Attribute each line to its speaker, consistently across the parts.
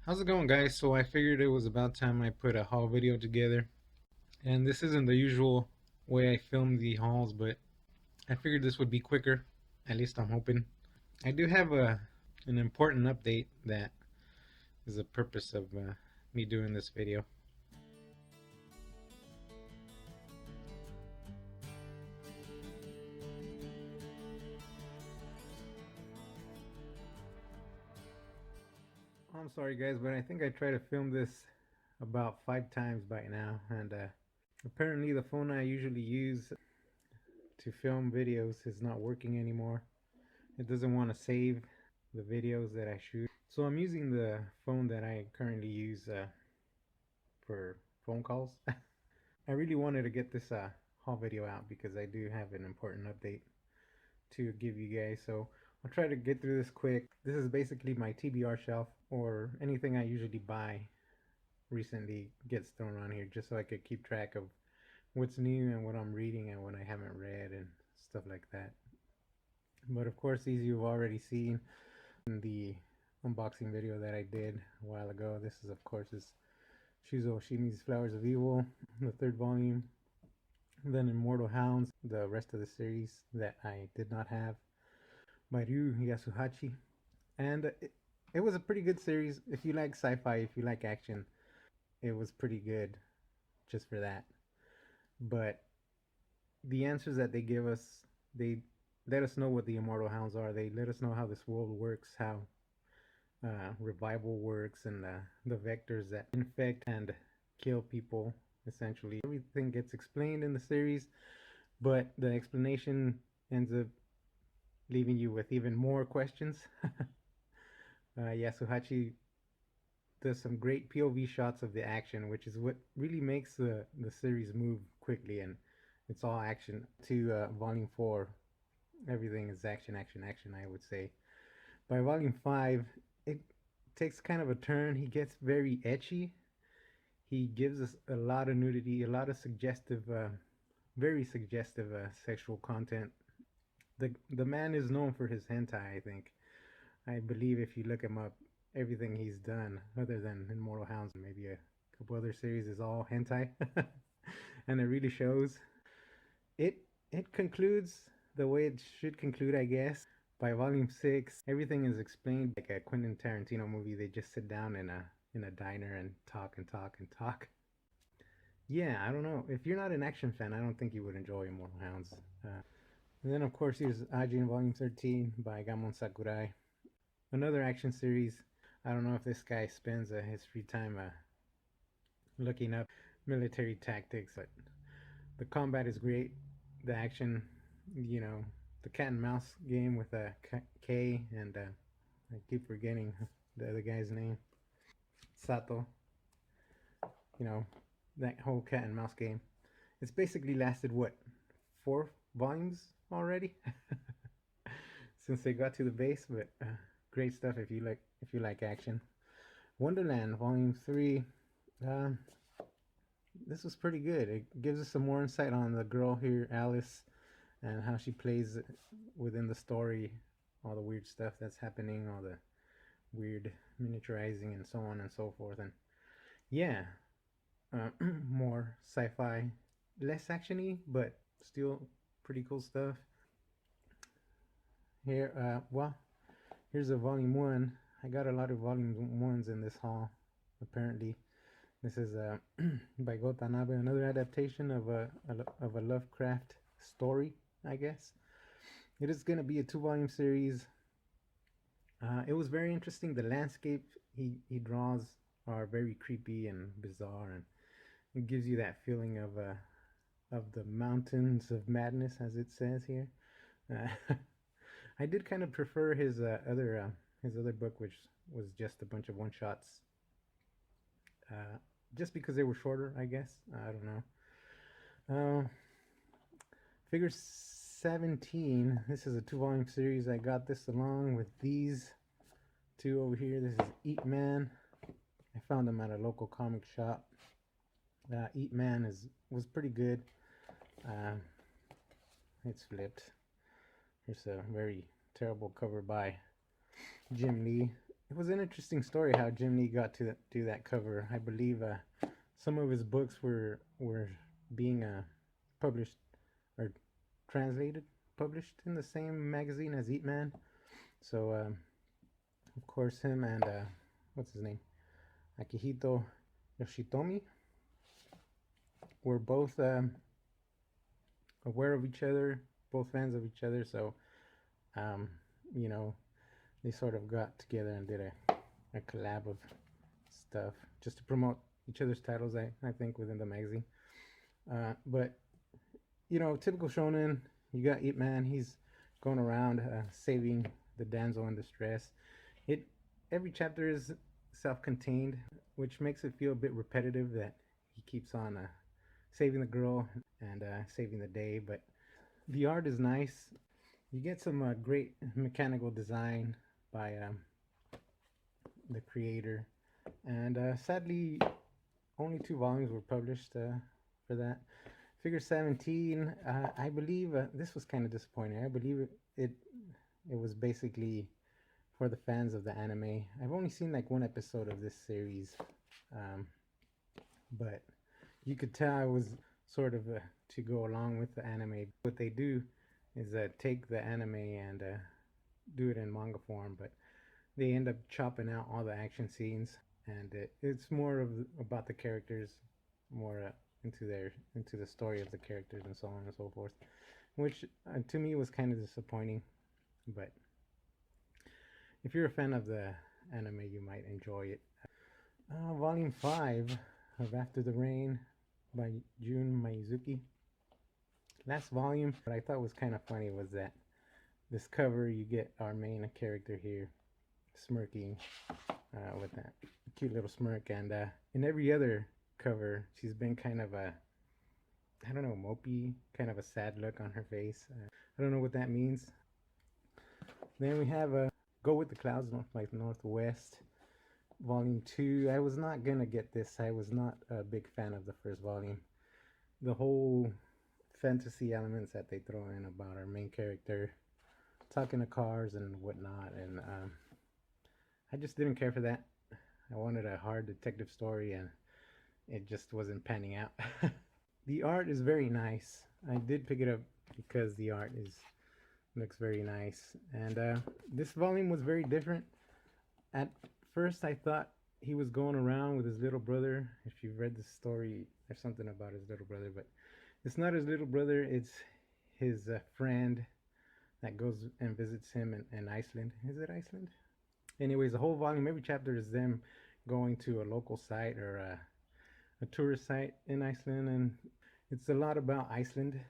Speaker 1: How's it going, guys? So I figured it was about time I put a haul video together. And this isn't the usual way I film the hauls, but I figured this would be quicker. At least I'm hoping. I do have an important update that is the purpose of me doing this video. I'm sorry, guys, but I think I tried to film this about 5 times by now, and apparently the phone I usually use to film videos is not working anymore. It doesn't want to save the videos that I shoot. So I'm using the phone that I currently use for phone calls. I really wanted to get this haul video out because I do have an important update to give you guys. So I'll try to get through this quick. This is basically my TBR shelf, or anything I usually buy recently gets thrown on here just so I could keep track of what's new and what I'm reading and what I haven't read and stuff like that. But of course, these you've already seen in the unboxing video that I did a while ago. This is, of course, is Shuzo Oshimi's Flowers of Evil, the third volume. Then Immortal Hounds, the rest of the series that I did not have, by Ryu Yasuhachi. And it was a pretty good series. If you like sci-fi, if you like action, it was pretty good just for that. But the answers that they give us, they let us know what the Immortal Hounds are. They let us know how this world works, how revival works, and the vectors that infect and kill people. Essentially, everything gets explained in the series, but the explanation ends up leaving you with even more questions. Yasuhachi does some great POV shots of the action, which is what really makes the series move quickly, and it's all action. To Volume 4, everything is action, action, action, I would say. By Volume 5, it takes kind of a turn. He gets very ecchi. He gives us a lot of nudity, a lot of suggestive, very suggestive sexual content. The man is known for his hentai, I think. I believe if you look him up, everything he's done, other than Immortal Hounds, maybe a couple other series, is all hentai, and it really shows. It concludes the way it should conclude, I guess. By Volume 6, everything is explained like a Quentin Tarantino movie. They just sit down in a diner and talk and talk and talk. Yeah, I don't know. If you're not an action fan, I don't think you would enjoy Immortal Hounds. And then, of course, here's Ajin Volume 13 by Gamon Sakurai. Another action series. I don't know if this guy spends his free time looking up military tactics, but the combat is great. The action, you know, the cat and mouse game with K, and I keep forgetting the other guy's name, Sato. You know, that whole cat and mouse game. It's basically lasted what, 4 volumes already since they got to the base. But great stuff if you like action. Wonderland Volume 3. Um, this was pretty good. It gives us some more insight on the girl here, Alice, and how she plays within the story, all the weird stuff that's happening, all the weird miniaturizing, and so on and so forth. And yeah, more sci-fi, less actiony, but still pretty cool stuff. Here, well, here's a volume one. I got a lot of volume ones in this haul, apparently. This is by Gotanabe, another adaptation of a Lovecraft story, I guess. It is going to be a 2 volume series. It was very interesting. The landscape he draws are very creepy and bizarre, and it gives you that feeling of the mountains of madness, as it says here. Uh, I did kind of prefer his other book, which was just a bunch of one shots. Uh, just because they were shorter, I guess. I don't know. Uh, Figure 17. This is a 2 volume series. I got this along with these two over here. This is Eat Man. I found them at a local comic shop. Eat Man was pretty good. Uh, it's flipped. Here's a very terrible cover by Jim Lee. it was an interesting story how Jim Lee got to do that cover. I believe some of his books were being published or translated, published in the same magazine as Eat Man. So of course him and what's his name, Akihito Yoshitomi, were both aware of each other, both fans of each other. So um, you know, they sort of got together and did a collab of stuff just to promote each other's titles. I think within the magazine. But typical shonen. You got Ip Man. He's going around saving the damsel in distress. It every chapter is self-contained, which makes it feel a bit repetitive that he keeps on saving the girl and saving the day. But the art is nice. You get some great mechanical design by the creator, and sadly, only 2 volumes were published for that. Figure 17, I believe this was kind of disappointing. I believe it was basically for the fans of the anime. I've only seen like one episode of this series, um, but you could tell I was sort of to go along with the anime. What they do is take the anime and do it in manga form, but they end up chopping out all the action scenes, and it's more of about the characters, more into the story of the characters and so on and so forth, which to me was kind of disappointing. But if you're a fan of the anime, you might enjoy it. Volume 5 of After the Rain by Jun Maizuki. Last volume, what I thought was kind of funny was that this cover, you get our main character here smirking with that cute little smirk, and in every other cover, she's been kind of a, I don't know, mopey, kind of a sad look on her face. I don't know what that means. Then we have Go with the Clouds, North by Northwest, Volume 2. I was not gonna get this. I was not a big fan of the first volume. The whole fantasy elements that they throw in about our main character talking to cars and whatnot, and I just didn't care for that. I wanted a hard detective story, and it just wasn't panning out. The art is very nice. I did pick it up because the art looks very nice, and this volume was very different. At first, I thought he was going around with his little brother. If you've read the story, there's something about his little brother, but it's not his little brother. It's his friend that goes and visits him in Iceland. Is it Iceland? Anyways, the whole volume, every chapter is them going to a local site or a tourist site in Iceland, and it's a lot about Iceland,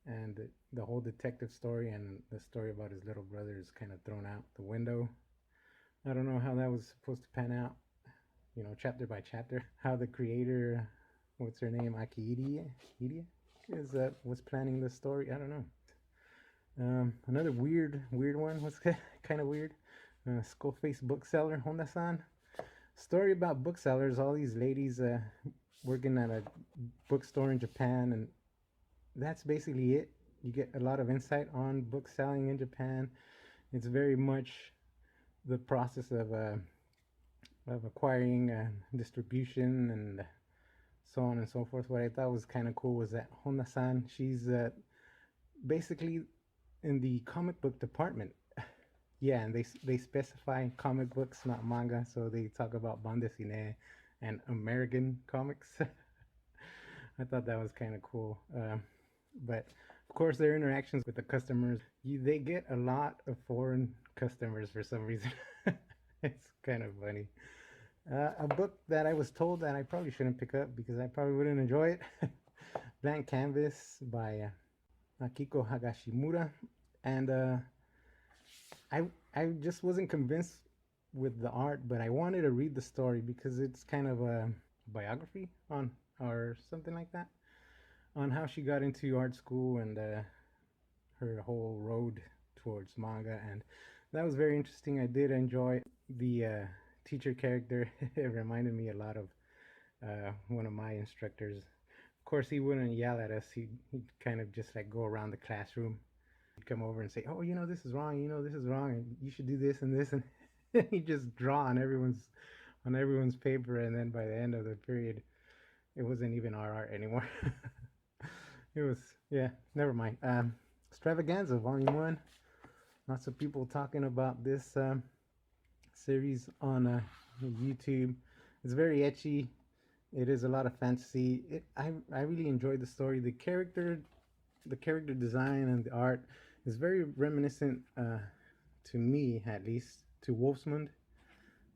Speaker 1: and the whole detective story and the story about his little brother is kind of thrown out the window. I don't know how that was supposed to pan out, chapter by chapter. How the creator, what's her name, Akiidia, is was planning the story. I don't know. Another weird one was kind of weird. Skullface bookseller Honda-san. Story about booksellers. All these ladies working at a bookstore in Japan, and that's basically it. You get a lot of insight on book selling in Japan. It's very much the process of acquiring distribution and so on and so forth. What I thought was kind of cool was that Honda-san, she's basically in the comic book department. Yeah, and they specify comic books, not manga, so they talk about bande dessinée and American comics. I thought that was kind of cool. But of course, their interactions with the customers, they get a lot of foreign customers for some reason. It's kind of funny. A book that I was told that I probably shouldn't pick up because I probably wouldn't enjoy it. Blank Canvas by Akiko Hagashimura, and I just wasn't convinced with the art, but I wanted to read the story because it's kind of a biography on or something like that on how she got into art school and her whole road towards manga, and that was very interesting. I did enjoy the teacher character. It reminded me a lot of one of my instructors. Of course, he wouldn't yell at us. He'd kind of just like go around the classroom. He'd come over and say, "Oh, this is wrong. This is wrong, and you should do this and this." And He just draw on everyone's paper, and then by the end of the period, it wasn't even our art anymore. It was, yeah. Never mind. Extravaganza Volume One. Lots of people talking about this series on YouTube. It's very etchy. It is a lot of fantasy. I really enjoyed the story. The character design and the art is very reminiscent, to me at least, to Wolfsmund,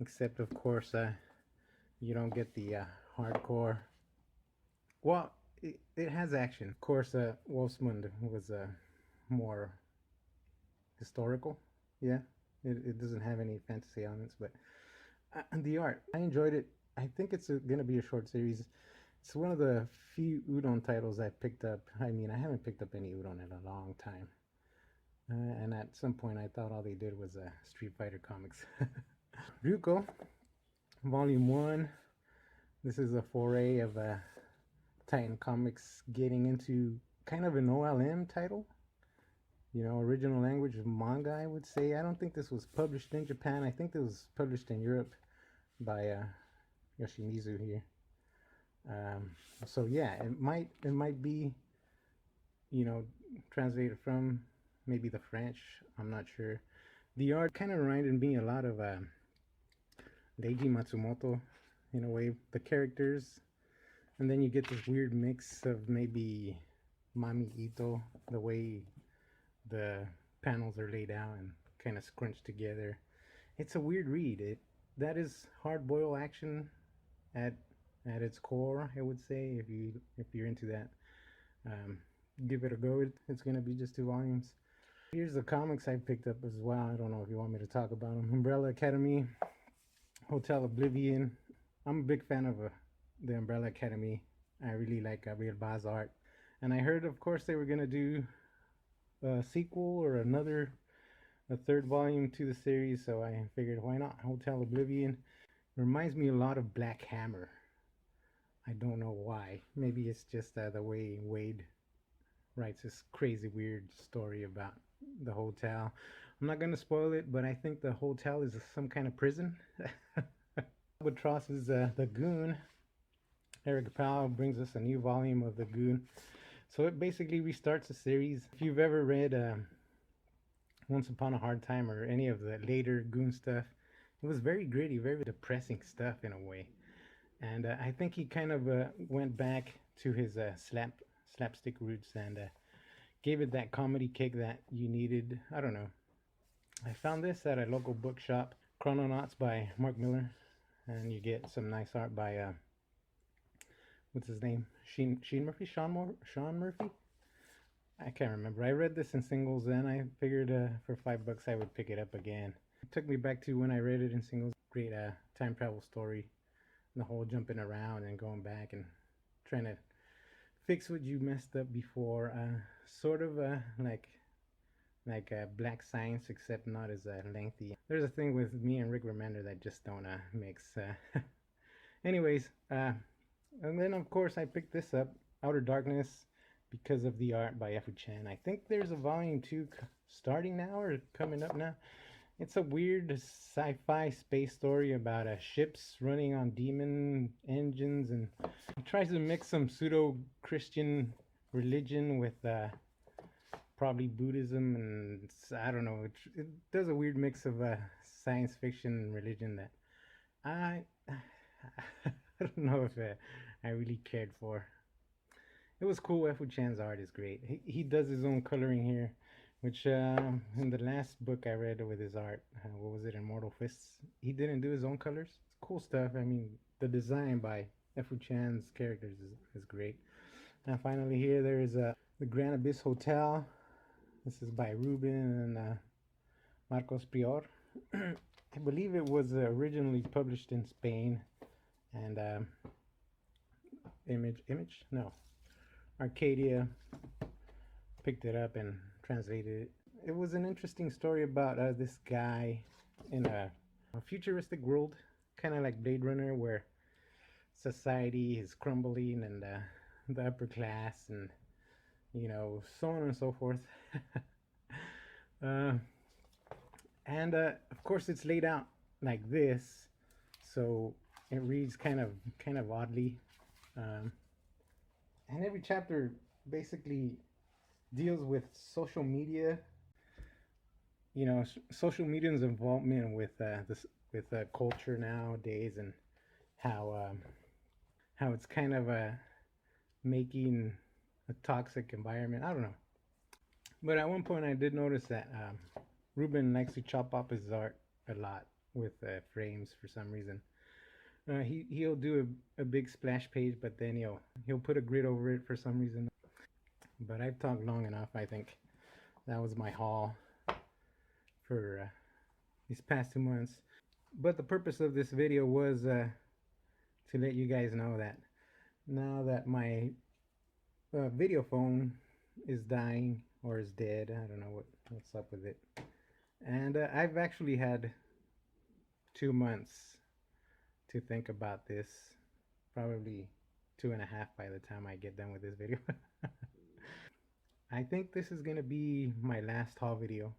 Speaker 1: except of course you don't get the hardcore. Well, it has action. Of course, Wolfsmund was more historical. Yeah, it doesn't have any fantasy elements, but the art, I enjoyed it. I think it's going to be a short series. It's one of the few udon titles I picked up. I mean, I haven't picked up any udon in a long time. And at some point, I thought all they did was Street Fighter comics. Ryuko, Volume 1. This is a foray of Titan Comics getting into kind of an OLM title. You know, original language of manga, I would say. I don't think this was published in Japan. I think this was published in Europe by Yoshimizu here. Um, so yeah, it might be, you know, translated from maybe the French. I'm not sure. The art kind of reminded me a lot of Leiji Matsumoto in a way. The characters, and then you get this weird mix of maybe Mami Ito, the way the panels are laid out and kind of scrunched together. It's a weird read. It that is hard boiled action at at its core. I would say if you're into that, um, give it a go. It's gonna be just 2 volumes. Here's the comics I picked up as well. I don't know if you want me to talk about them. Umbrella Academy, Hotel Oblivion. I'm a big fan of the Umbrella Academy. I really like Gabriel Baz's art, and I heard, of course, they were gonna do a sequel or a third volume to the series. So I figured, why not? Hotel Oblivion reminds me a lot of Black Hammer. I don't know why. Maybe it's just the way Wade writes this crazy weird story about the hotel. I'm not gonna spoil it, but I think the hotel is some kind of prison. Albatross is the Goon. Eric Powell brings us a new volume of the Goon. So it basically restarts the series. If you've ever read Once Upon a Hard Time or any of the later Goon stuff, it was very gritty, very depressing stuff in a way. And I think he kind of went back to his slapstick roots and gave it that comedy kick that you needed. I don't know. I found this at a local bookshop, Chrononauts by Mark Miller, and you get some nice art by what's his name? Sheen Murphy? Sean Murphy? I can't remember. I read this in singles, and I figured for $5 I would pick it up again. It took me back to when I read it in singles. Great time travel story. The whole jumping around and going back and trying to fix what you messed up before. Sort of like Black Science, except not as lengthy. There's a thing with me and Rick Remender that just don't mix. Anyways, and then of course I picked this up, Outer Darkness, because of the art by Fu Chan. I think there's a volume 2 starting now or coming up now. It's a weird sci-fi space story about ships running on demon engines, and he tries to mix some pseudo-Christian religion with probably Buddhism, and I don't know. It does a weird mix of science fiction and religion that I I don't know if I really cared for. It was cool. Fu Chan's art is great. He does his own coloring here, which in the last book I read with his art, what was it, Immortal Fists? He didn't do his own colors. It's cool stuff. I mean, the design by Fu Chan's characters is great. And finally, here there is the Grand Abyss Hotel. This is by Ruben and Marcos Prior. I believe it was originally published in Spain, and Image, no, Arcadia picked it up and translated it. It was an interesting story about this guy in a futuristic world, kind of like Blade Runner, where society is crumbling and the upper class and so on and so forth. uh, and of course, it's laid out like this, so it reads kind of oddly. Um, and every chapter basically deals with social media. Social media's involvement with this with culture nowadays, and how how it's kind of making a toxic environment. I don't know, but at one point I did notice that Ruben likes to chop up his art a lot with frames for some reason. He'll do a big splash page, but then he'll put a grid over it for some reason. But I've talked long enough. I think that was my haul for these past 2 months. But the purpose of this video was to let you guys know that now that my video phone is dying or is dead, I don't know what's up with it. And I've actually had 2 months to think about this, probably two and a half by the time I get done with this video. I think this is gonna be my last haul video.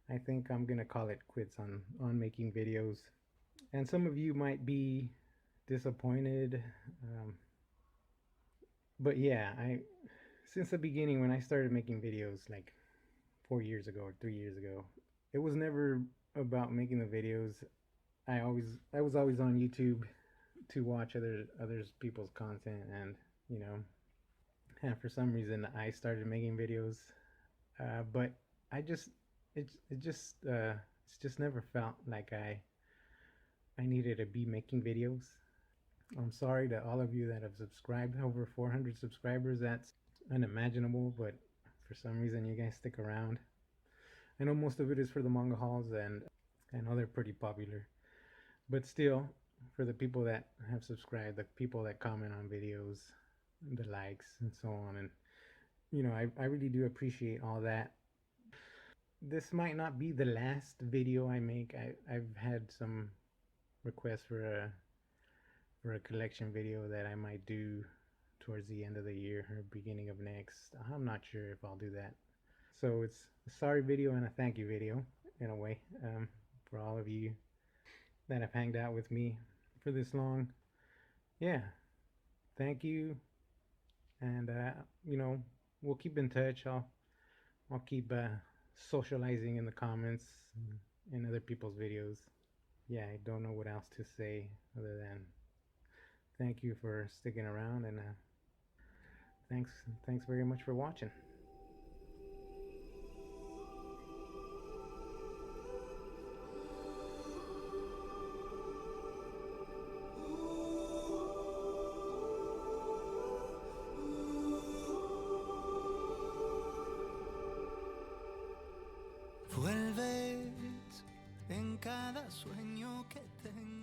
Speaker 1: I think I'm gonna call it quits on making videos. And some of you might be disappointed, but yeah, I since the beginning when I started making videos like 4 years ago or 3 years ago, it was never about making the videos. I was always on YouTube to watch others people's content, and you know and for some reason I started making videos, but I just it's just never felt like I needed to be making videos. I'm sorry to all of you that have subscribed, over 400 subscribers. That's unimaginable, but for some reason you guys stick around. I know most of it is for the manga halls, and I know they're pretty popular, but still, for the people that have subscribed, the people that comment on videos, the likes, and so on, and I really do appreciate all that. This might not be the last video I make. I've had some requests for a collection video that I might do towards the end of the year or beginning of next. I'm not sure if I'll do that. So it's a sorry video and a thank you video in a way, for all of you that have hanged out with me for this long. Yeah, thank you, and we'll keep in touch. I'll keep socializing in the comments in other people's videos. Yeah, I don't know what else to say other than thank you for sticking around, and thanks thanks very much for watching.
Speaker 2: Vuelves en cada sueño que tengo.